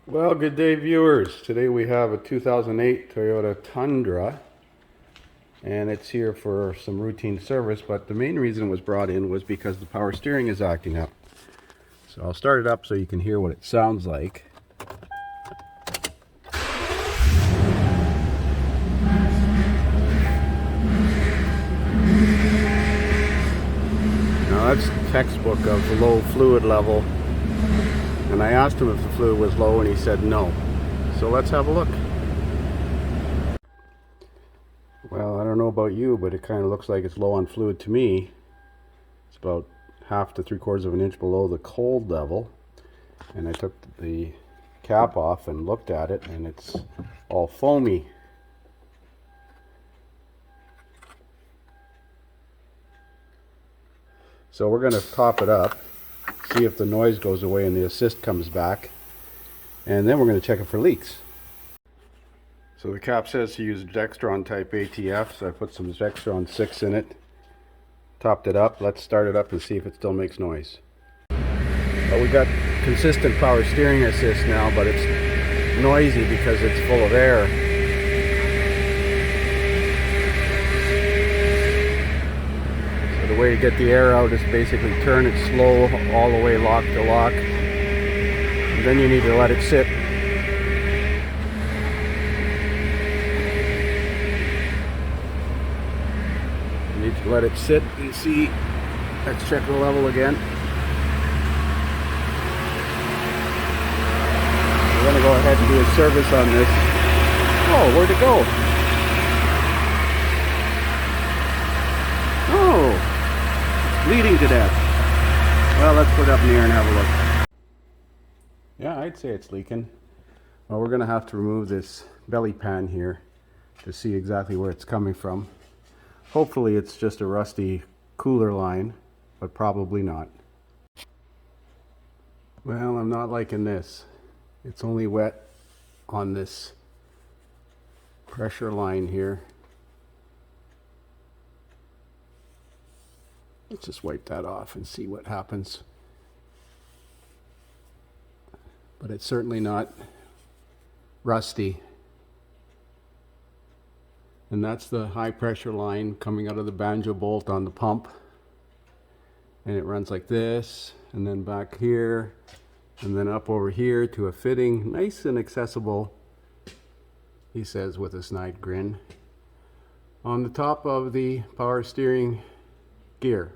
Well, good day, viewers. Today we have a 2008 Toyota Tundra, and it's here for some routine service, but the main reason it was brought in was because the power steering is acting up. So I'll start it up so you can hear what it sounds like. Now that's textbook of low fluid level. And I asked him if the fluid was low and he said no. So let's have a look. Well, I don't know about you, but it kind of looks like it's low on fluid to me. It's about 1/2 to 3/4 of an inch below the cold level. And I took the cap off and looked at it, and it's all foamy. So we're going to top it up, see if the noise goes away and the assist comes back, and then we're going to check it for leaks. So the cap says to use Dextron type ATF, so I put some Dextron 6 in it, topped it up. Let's start it up and see if it still makes noise. Well, we got consistent power steering assist now, but it's noisy because it's full of air. So the way to get the air out is basically turn it slow all the way lock to lock, and then you need to let it sit. You need to let it sit and see. Let's check the level again. We're going to go ahead and do a service on this. Oh, where'd it go? Oh, it's bleeding to death. Well, let's put it up in the air and have a look. Yeah, I'd say it's leaking. Well, we're going to have to remove this belly pan here to see exactly where it's coming from. Hopefully it's just a rusty cooler line, but probably not. Well, I'm not liking this. It's only wet on this pressure line here. Let's just wipe that off and see what happens. But it's certainly not rusty. And that's the high pressure line coming out of the banjo bolt on the pump. And it runs like this, and then back here, and then up over here to a fitting, nice and accessible, he says with a snide grin, on the top of the power steering gear,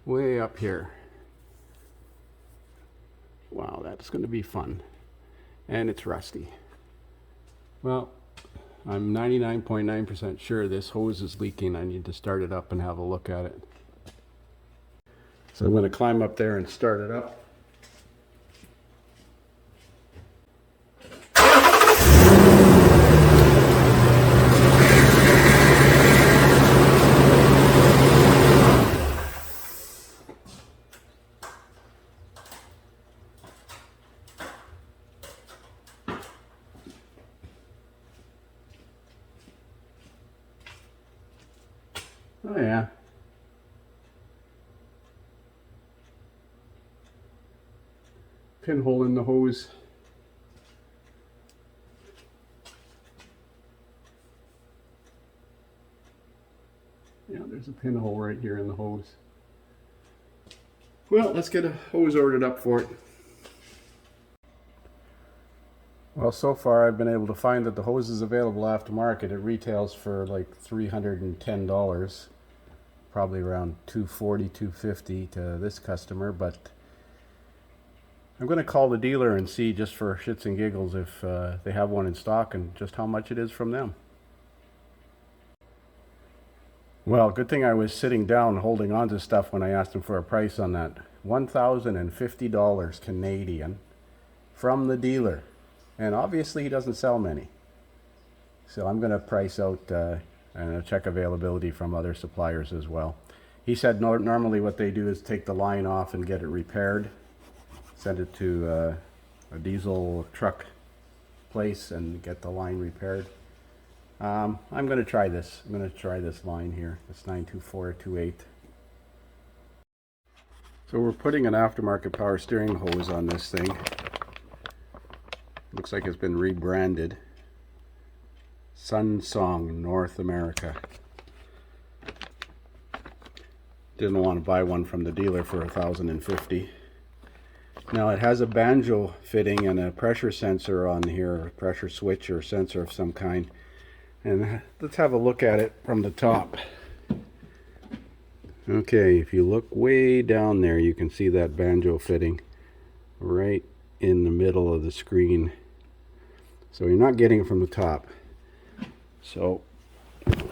way up here. Wow, that's going to be fun. And it's rusty. Well, I'm 99.9% sure this hose is leaking. I need to start it up and have a look at it. So I'm going to climb up there and start it up. Oh yeah. Pinhole in the hose. Yeah, there's a pinhole right here in the hose. Well, let's get a hose ordered up for it. Well, so far I've been able to find that the hose is available aftermarket. It retails for like $310, probably around $240, $250 to this customer, but I'm going to call the dealer and see, just for shits and giggles, if they have one in stock and just how much it is from them. Well, good thing I was sitting down holding on to stuff when I asked him for a price on that. $1,050 Canadian from the dealer. And obviously he doesn't sell many. So I'm going to price out and check availability from other suppliers as well. He said normally what they do is take the line off and get it repaired. Send it to a diesel truck place and get the line repaired. I'm going to try this. I'm going to try this line here. It's 92428. So we're putting an aftermarket power steering hose on this thing. Looks like it's been rebranded. Sunsong North America. Didn't want to buy one from the dealer for $1,050. Now it has a banjo fitting and a pressure sensor on here, a pressure switch or sensor of some kind. And let's have a look at it from the top. Okay, if you look way down there, you can see that banjo fitting right in the middle of the screen. So you're not getting it from the top. So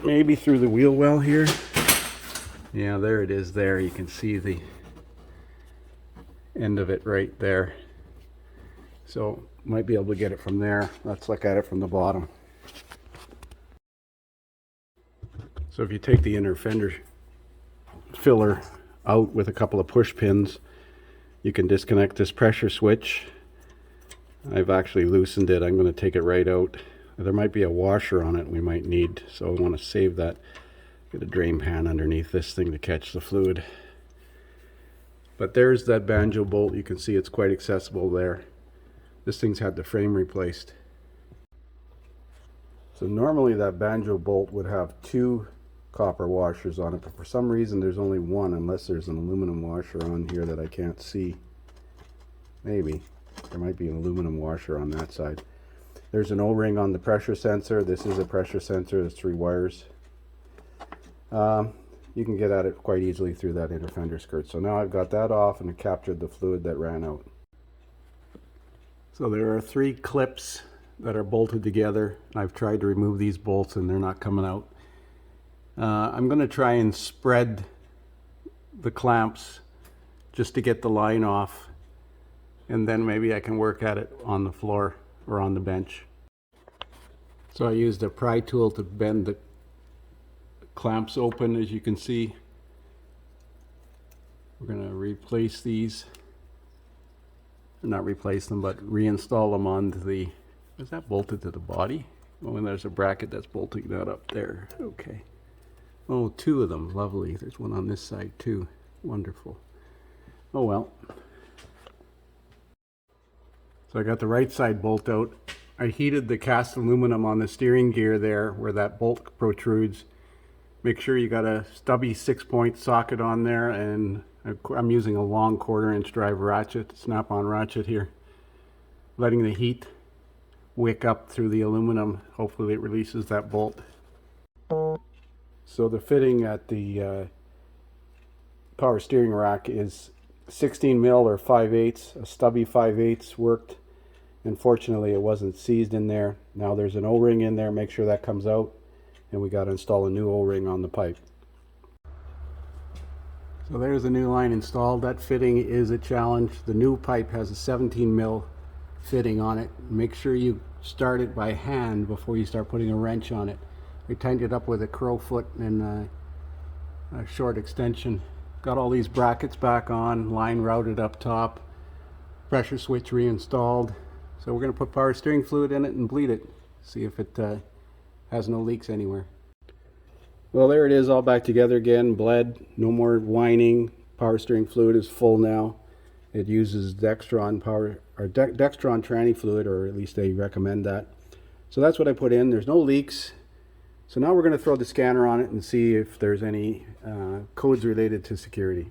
maybe through the wheel well here. Yeah, there it is there. You can see the end of it right there. So might be able to get it from there. Let's look at it from the bottom. So if you take the inner fender filler out with a couple of push pins, you can disconnect this pressure switch. I've actually loosened it. I'm going to take it right out. There might be a washer on it we might need, so I want to save that. Get a drain pan underneath this thing to catch the fluid. But there's that banjo bolt. You can see it's quite accessible there. This thing's had the frame replaced. So normally that banjo bolt would have 2 copper washers on it, but for some reason there's only one, unless there's an aluminum washer on here that I can't see. Maybe. There might be an aluminum washer on that side. There's an O-ring on the pressure sensor. This is a pressure sensor. There's 3 wires. You can get at it quite easily through that inner fender skirt. So now I've got that off and it captured the fluid that ran out. So there are 3 clips that are bolted together. I've tried to remove these bolts and they're not coming out. I'm going to try and spread the clamps just to get the line off, and then maybe I can work at it on the floor or on the bench. So I used a pry tool to bend the clamps open, as you can see. We're going to replace these, not replace them, but reinstall them onto the, is that bolted to the body? Oh, and there's a bracket that's bolting that up there. Okay. Oh, 2 of them, lovely. There's one on this side too. Wonderful. Oh well. So I got the right side bolt out. I heated the cast aluminum on the steering gear there where that bolt protrudes. Make sure you got a stubby 6-point socket on there, and I'm using a long 1/4-inch drive ratchet, snap-on ratchet here. Letting the heat wick up through the aluminum. Hopefully it releases that bolt. So the fitting at the power steering rack is 16 mil or 5/8. A stubby 5/8 worked. Unfortunately, it wasn't seized in there. Now there's an O-ring in there. Make sure that comes out, and we got to install a new O-ring on the pipe. So there's the new line installed. That fitting is a challenge. The new pipe has a 17 mil fitting on it. Make sure you start it by hand before you start putting a wrench on it. We tightened it up with a crow foot and a short extension. Got all these brackets back on, line routed up top, pressure switch reinstalled. So we're going to put power steering fluid in it and bleed it. See if it has no leaks anywhere. Well, there it is, all back together again, bled, no more whining. Power steering fluid is full now. It uses Dextron power, or Dextron tranny fluid, or at least they recommend that. So that's what I put in. There's no leaks. So now we're going to throw the scanner on it and see if there's any codes related to security.